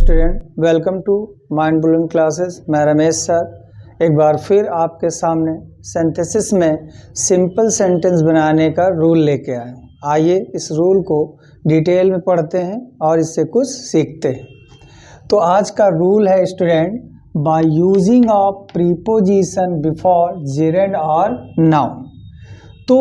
Student, welcome to mind blowing classes. मैं Ramesh sir एक बार फिर आपके सामने सिंथेसिस में सिंपल सेंटेंस बनाने का रूल लेके आए हूँ। आइए इस रूल को डिटेल में पढ़ते हैं और इससे कुछ सीखते हैं। तो आज का रूल है student, bye using of preposition before gerund और नाउन। तो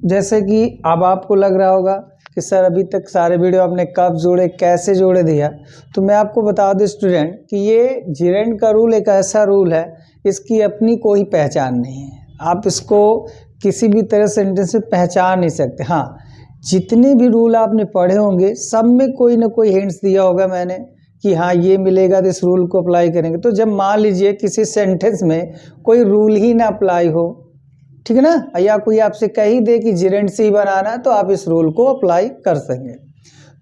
जैसे कि अब आपको लग रहा होगा कि सर अभी तक सारे वीडियो आपने कब जोड़े, कैसे जोड़े दिया, तो मैं आपको बता दूं स्टूडेंट कि ये जेरेंड का रूल एक ऐसा रूल है, इसकी अपनी कोई पहचान नहीं है। आप इसको किसी भी तरह सेंटेंस में पहचान नहीं सकते। हाँ, जितने भी रूल आपने पढ़े होंगे सब में कोई ना कोई हिंट्स दिया होगा मैंने कि हाँ ये मिलेगा तो इस रूल को अप्लाई करेंगे। तो जब मान लीजिए किसी सेंटेंस में कोई रूल ही ना अप्लाई हो, ठीक है ना, या कोई आपसे कह ही दे कि जेरेंड से ही बनाना है, तो आप इस रूल को अप्लाई कर सकेंगे।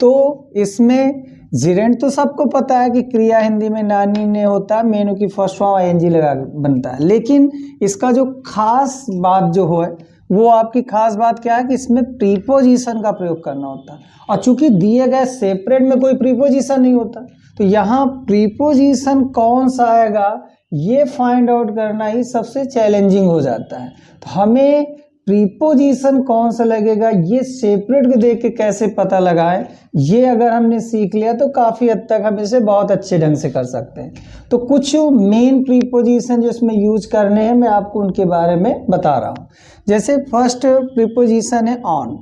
तो इसमें जेरेंड तो सबको पता है कि क्रिया हिंदी में नानी ने होता है, मेनू की फर्स्ट फॉर्म आईएनजी लगा बनता है। लेकिन इसका जो खास बात जो है वो आपकी खास बात क्या है कि इसमें प्रीपोजिशन का प्रयोग करना होता है, और चूंकि दिए गए सेपरेट में कोई प्रीपोजिशन नहीं होता, तो यहाँ प्रीपोजिशन कौन सा आएगा ये फाइंड आउट करना ही सबसे चैलेंजिंग हो जाता है। तो हमें प्रीपोजिशन कौन सा लगेगा ये सेपरेट को देख के कैसे पता लगाएं, ये अगर हमने सीख लिया तो काफ़ी हद तक हम इसे बहुत अच्छे ढंग से कर सकते हैं। तो कुछ मेन प्रीपोजिशन जो इसमें यूज करने हैं मैं आपको उनके बारे में बता रहा हूँ। जैसे फर्स्ट प्रीपोजिशन है ऑन।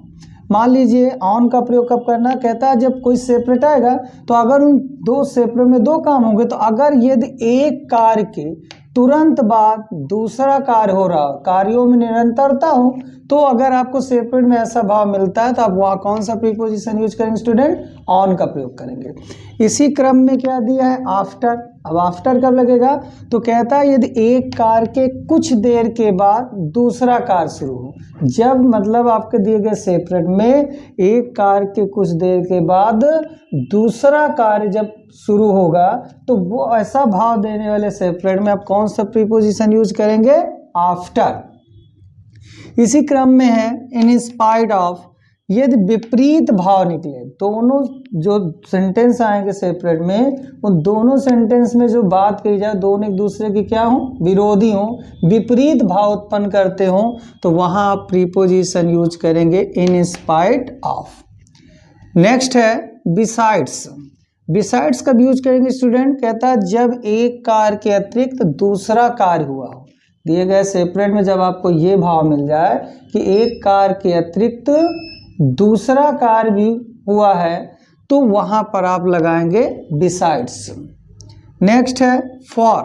मान लीजिए ऑन का प्रयोग कब करना, कहता है जब कोई सेपरेट आएगा तो अगर उन दो सेपरेट में दो काम होंगे, तो अगर यदि एक कार्य के तुरंत बाद दूसरा कार्य हो रहा हो, कार्यों में निरंतरता हो, तो अगर आपको सेपरेट में ऐसा भाव मिलता है तो आप वहाँ कौन सा प्रीपोजिशन यूज करेंगे स्टूडेंट, ऑन का प्रयोग करेंगे। इसी क्रम में क्या दिया है, आफ्टर। अब आफ्टर कब लगेगा, तो कहता है यदि एक कार्य के कुछ देर के बाद दूसरा कार्य शुरू हो। जब मतलब आपके दिए गए सेपरेट में एक कार्य के कुछ देर के बाद दूसरा कार्य जब शुरू होगा, तो वो ऐसा भाव देने वाले सेपरेट में आप कौन सा प्रीपोजिशन यूज करेंगे, आफ्टर। इसी क्रम में है इन स्पाइट ऑफ। यदि विपरीत भाव निकले, दोनों जो सेंटेंस आएंगे सेपरेट में, उन दोनों सेंटेंस में जो बात कही जाए दोनों एक दूसरे के क्या हो, विरोधी हो, विपरीत भाव उत्पन्न करते हो, तो वहां आप प्रीपोजिशन यूज करेंगे इन स्पाइट ऑफ। नेक्स्ट है बिसाइड्स। बिसाइड्स कब यूज करेंगे स्टूडेंट, कहता है जब एक कार्य के अतिरिक्त दूसरा कार्य हुआ हो। दिए गए सेपरेट में जब आपको ये भाव मिल जाए कि एक कार्य के अतिरिक्त दूसरा कार्य भी हुआ है, तो वहां पर आप लगाएंगे बिसाइड्स। नेक्स्ट है फॉर।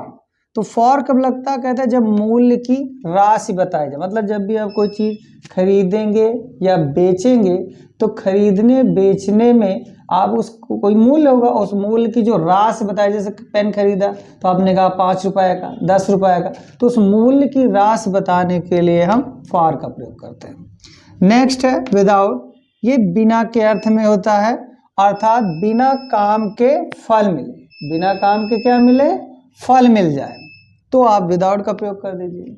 तो फॉर कब लगता है, कहता है जब मूल्य की राशि बताई जाए। मतलब जब भी आप कोई चीज खरीदेंगे या बेचेंगे, तो खरीदने बेचने में आप उसको कोई मूल्य होगा, उस मूल्य की जो राशि बताई, जैसे पेन खरीदा तो आपने कहा 5 रुपए का, 10 रुपए का, तो उस मूल्य की राशि बताने के लिए हम फॉर का प्रयोग करते हैं। नेक्स्ट है विदाउट। ये बिना के अर्थ में होता है, अर्थात बिना काम के फल मिले। बिना काम के क्या मिले, फल मिल जाए, तो आप विदाउट का प्रयोग कर दीजिए।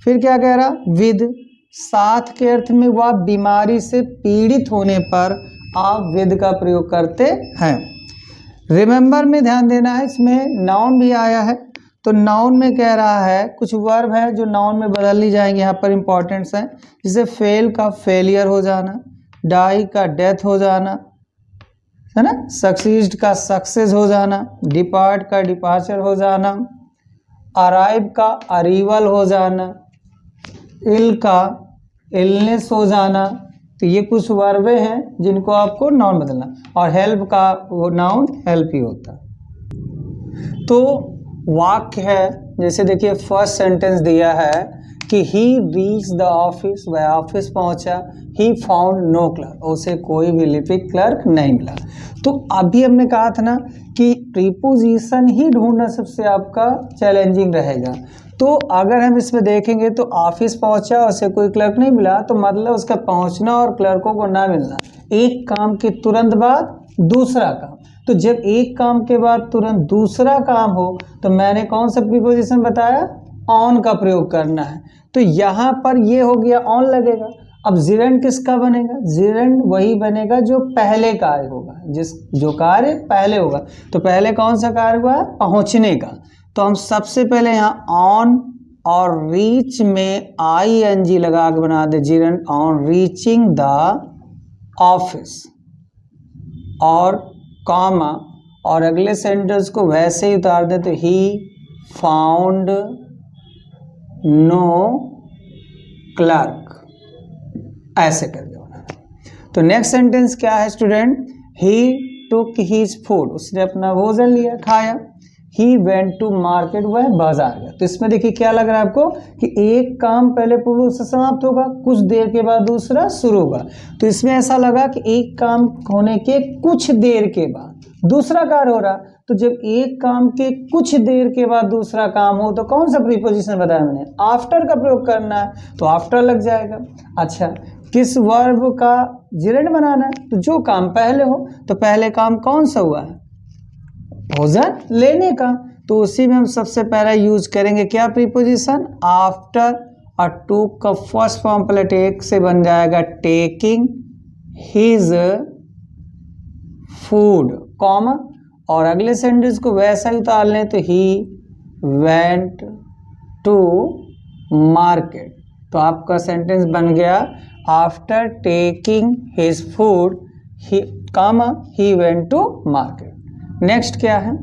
फिर क्या कह रहा, विद। साथ के अर्थ में वह बीमारी से पीड़ित होने पर आप विद का प्रयोग करते हैं। रिमेंबर में ध्यान देना है, इसमें नाउन भी आया है। तो नाउन में कह रहा है कुछ वर्ब है जो नाउन में बदल ली जाएंगे, यहाँ पर इंपॉर्टेंट्स हैं। जैसे फेल का फेलियर हो जाना, डाई का डेथ हो जाना, है ना, सक्सीड का सक्सेस हो जाना, डिपार्ट का डिपार्चर हो जाना, अराइव का अरीवल हो जाना, इल का इलनेस हो जाना। तो ये कुछ वर्बे हैं जिनको आपको नाउन बदलना, और हेल्प का वो नाउन हेल्प ही होता है। तो वाक्य है, जैसे देखिए फर्स्ट सेंटेंस दिया है कि ही रीच द ऑफिस, वह ऑफिस पहुंचा, ही फाउंड नो क्लर्क, उसे कोई भी लिपिक क्लर्क नहीं मिला। तो अभी हमने कहा था ना कि प्रीपोजिशन ही ढूंढना सबसे आपका चैलेंजिंग रहेगा। तो अगर हम इसमें देखेंगे तो ऑफिस पहुंचा, उसे कोई क्लर्क नहीं मिला, तो मतलब उसका पहुंचना और क्लर्कों को ना मिलना, एक काम के तुरंत बाद दूसरा काम। तो जब एक काम के बाद तुरंत दूसरा काम हो, तो मैंने कौन सा प्रीपोजिशन बताया, ऑन का प्रयोग करना है। तो यहाँ पर ये हो गया ऑन लगेगा। अब जिरंड किसका बनेगा? जिरंड वही बनेगा जो पहले कार्य होगा, जो कार्य पहले होगा। तो पहले कौन सा कार्य हुआ है? पहुंचने का। तो हम सबसे पहले यहाँ ऑन और रीच में ING लगा के बना दे, gerund on reaching the office, और कॉमा, और अगले सेंटेंस को वैसे ही उतार दे, तो ही फाउंड नो क्लर्क, ऐसे करके बनाना। तो नेक्स्ट सेंटेंस क्या है स्टूडेंट? ही टुक हिज फूड, उसने अपना भोजन लिया, खाया। ही वेंट टू मार्केट, वह बाजार गया। तो इसमें देखिए क्या लग रहा है आपको कि एक काम पहले पूर्व से समाप्त होगा, कुछ देर के बाद दूसरा शुरू होगा। तो इसमें ऐसा लगा कि एक काम होने के कुछ देर के बाद दूसरा कार्य हो रहा। तो जब एक काम के कुछ देर के बाद दूसरा काम हो तो कौन सा प्रीपोजिशन बताया मैंने? आफ्टर का प्रयोग करना है, तो आफ्टर लग जाएगा। अच्छा, किस वर्ब का जिरंड बनाना है? तो जो काम पहले हो। तो पहले काम कौन सा हुआ है? भोजन लेने का। तो उसी में हम सबसे पहला यूज करेंगे क्या प्रीपोजिशन? आफ्टर। और टू का फर्स्ट फॉर्म पहले टेक से बन जाएगा टेकिंग हिज फूड, कॉमा, और अगले सेंटेंस को वैसा ही उतार लें, तो ही वेंट टू मार्केट। तो आपका सेंटेंस बन गया after taking his food, comma, he went to market. Next क्या है?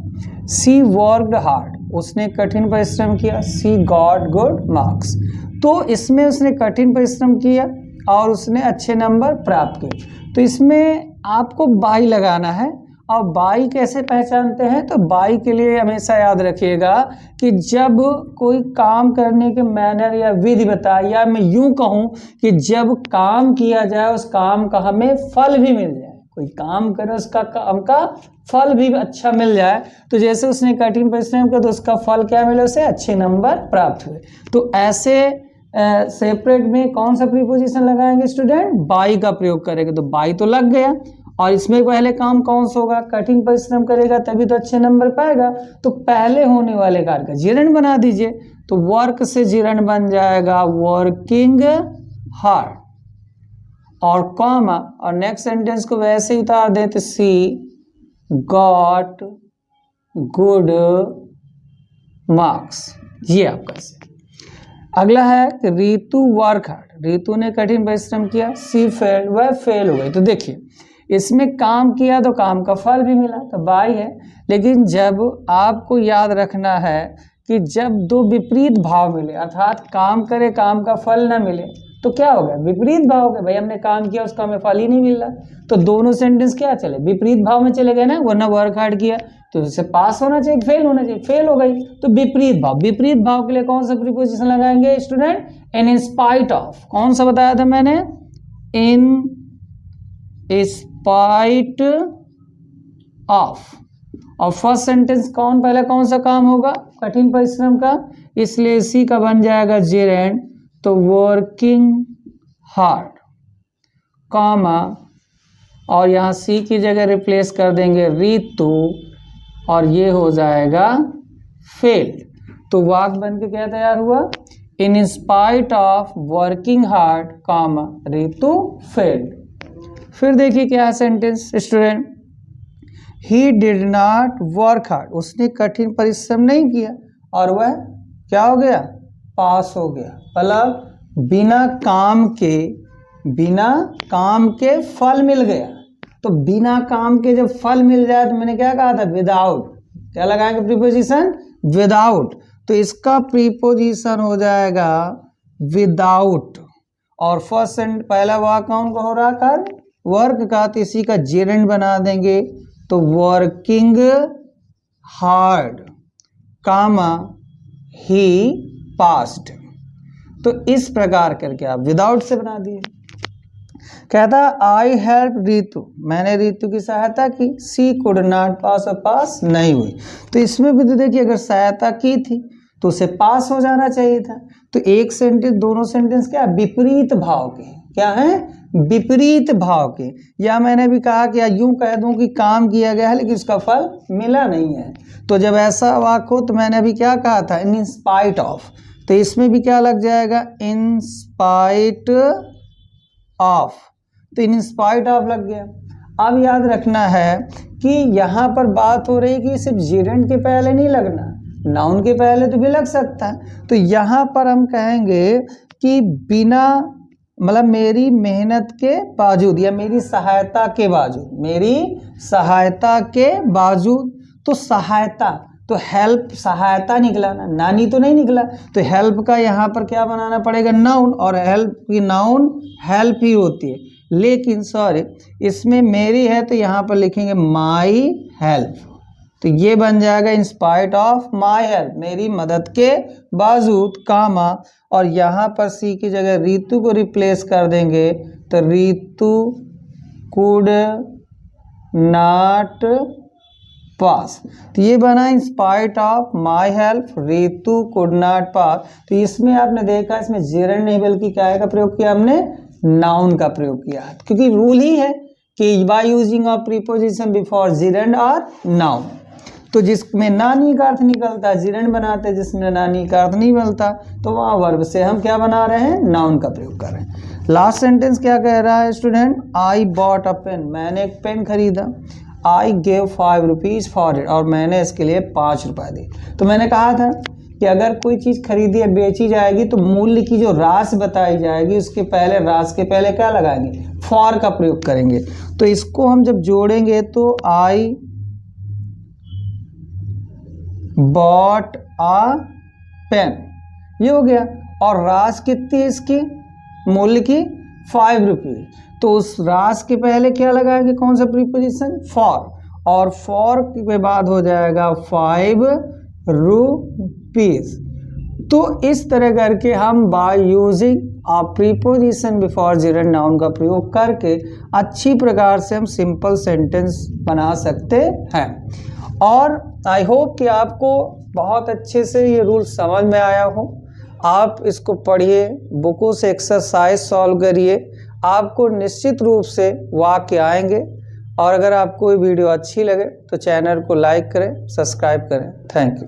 सी वर्कड हार्ड, उसने कठिन परिश्रम किया। सी गॉट गुड मार्क्स, तो इसमें उसने कठिन परिश्रम किया और उसने अच्छे नंबर प्राप्त किए। तो इसमें आपको बाई लगाना है। और बाई कैसे पहचानते हैं? तो बाई के लिए हमेशा याद रखिएगा कि जब कोई काम करने के मैनर या विधि बताए, या मैं यूं कहूं कि जब काम किया जाए उस काम का हमें फल भी मिल जाए, कोई काम करे उसका काम का फल भी अच्छा मिल जाए। तो जैसे उसने कठिन परिश्रम किया तो उसका फल क्या मिले? उसे अच्छे नंबर प्राप्त हुए। तो ऐसे सेपरेट में कौन सा प्रीपोजिशन लगाएंगे स्टूडेंट? बाई का प्रयोग करेंगे। तो बाई तो लग गया, और इसमें पहले काम कौन सा होगा? कठिन परिश्रम करेगा तभी तो अच्छे नंबर पाएगा। तो पहले होने वाले कार्य का जिरंड बना दीजिए। तो वर्क से जिरंड बन जाएगा वर्किंग हार्ड, और कॉमा, और नेक्स्ट सेंटेंस को वैसे ही उतार दें, तो सी गॉट गुड मार्क्स। ये आपका से। अगला है कि रीतु वर्क हार्ड, रीतु ने कठिन परिश्रम किया। सी फेल्ड, वह फेल हो गई। तो देखिए इसमें काम किया तो काम का फल भी मिला, तो बाई है। लेकिन जब आपको याद रखना है कि जब दो विपरीत भाव मिले, अर्थात काम करे काम का फल ना मिले, तो क्या हो गया? विपरीत भाव हो गया। भाई हमने काम किया उसका हमें फल ही नहीं मिल रहा, तो दोनों सेंटेंस क्या चले? विपरीत भाव में चले गए ना। वरना वर्क हार्ड किया तो उससे पास होना चाहिए, फेल होना चाहिए, फेल हो गई। तो विपरीत भाव, विपरीत भाव के लिए कौन सा प्रीपोजिशन लगाएंगे स्टूडेंट? In spite of. कौन सा बताया था मैंने? In spite of. और फर्स्ट सेंटेंस कौन पहले कौन सा काम होगा? कठिन परिश्रम का, इसलिए इसी का बन जाएगा जेरेंड। तो वर्किंग हार्ड, कॉमा, और यहाँ सी की जगह रिप्लेस कर देंगे रीतु, और ये हो जाएगा फेल्ड। तो वाक्य बन के क्या तैयार हुआ? In spite of working hard, comma, Ritu failed. फिर देखिए क्या है sentence student? He did not work hard, उसने कठिन परिश्रम नहीं किया और वह क्या हो गया? पास हो गया। मतलब बिना काम के फल मिल गया। तो बिना काम के जब फल मिल जाए तो मैंने क्या कहा था? विदाउट। क्या लगाएंगे प्रीपोजिशन? विदाउट। तो इसका प्रीपोजिशन हो जाएगा विदाउट। और फर्स्ट एंड पहला वाक्य कौन का हो रहा? कार्य वर्क का, तो इसी का जेरेंड बना देंगे। तो वर्किंग हार्ड, कामा, ही पास्ट। तो इस प्रकार करके आप विदाउट से बना दिए। कहता आई हेल्प रीतु, मैंने रीतु की सहायता की। सी कुड नॉट पास, और पास नहीं हुई। तो इसमें भी तो देखिए अगर सहायता की थी तो उसे पास हो जाना चाहिए था। तो एक सेंटेंस, दोनों सेंटेंस क्या विपरीत भाव के, क्या है? विपरीत भाव के। या मैंने भी कहा कि या यूं कह दूं कि काम किया गया है लेकिन उसका फल मिला नहीं है। तो जब ऐसा वाक्य हो तो मैंने अभी क्या कहा था? In spite of. तो इसमें भी क्या लग जाएगा? इन स्पाइट ऑफ, तो इन स्पाइट ऑफ लग गया। अब याद रखना है कि यहाँ पर बात हो रही है कि सिर्फ जिरेंट के पहले नहीं लगना, नाउन के पहले तो भी लग सकता है। तो यहाँ पर हम कहेंगे कि बिना मतलब मेरी मेहनत के बावजूद या मेरी सहायता के बावजूद, मेरी सहायता के बावजूद, तो सहायता तो हेल्प, सहायता निकला ना, नानी तो नहीं निकला, तो हेल्प का यहाँ पर क्या बनाना पड़ेगा, नाउन, और हेल्प की नाउन हेल्प ही होती है। लेकिन सॉरी इसमें मेरी है तो यहाँ पर लिखेंगे माई हेल्प, तो ये बन जाएगा in spite of my help, मेरी मदद के बावजूद, कामा, और यहाँ पर सी की जगह रीतु को रिप्लेस कर देंगे तो रीतु कुड नॉट पास, तो ये बना in spite of my help Ritu could not pass. तो इसमें आपने देखा इसमें जिरेंट नहीं बल्कि क्या का प्रयोग किया, हमने नाउन का प्रयोग किया, क्योंकि रूल ही है कि by using of preposition before gerund और नाउन, तो जिसमें नानी का अर्थ निकलता जिरेंट बनाते, जिसमें नानी का अर्थ नहीं मिलता तो वहाँ वर्ब से हम क्या बना रहे हैं, नाउन का प्रयोग कर रहे हैं। लास्ट सेंटेंस क्या कह रहा है student, I bought a pen, मैंने एक पेन खरीदा, I gave 5 rupees for it, और मैंने इसके लिए 5 रुपये दिए। तो मैंने कहा था कि अगर कोई चीज़ खरीदी या बेची जाएगी तो मूल्य की जो राशि बताई जाएगी उसके पहले, राशि के पहले क्या लगाएंगे, फॉर का प्रयोग करेंगे। तो इसको हम जब जोड़ेंगे तो आई बॉट अ पेन, ये हो गया, और राशि कितनी है इसकी, मूल्य की 5 रुपये, तो उस राशि के पहले क्या लगाएंगे, कौन सा प्रीपोजिशन, फॉर, और फॉर के बाद हो जाएगा 5 रुपीज। तो इस तरह करके हम by using a preposition before gerund noun का प्रयोग करके अच्छी प्रकार से हम सिंपल सेंटेंस बना सकते हैं। और आई होप कि आपको बहुत अच्छे से ये रूल समझ में आया हो। आप इसको पढ़िए, बुकों से एक्सरसाइज सॉल्व करिए, आपको निश्चित रूप से वाक्य आएंगे। और अगर आपको ये वीडियो अच्छी लगे तो चैनल को लाइक करें, सब्सक्राइब करें। Thank you.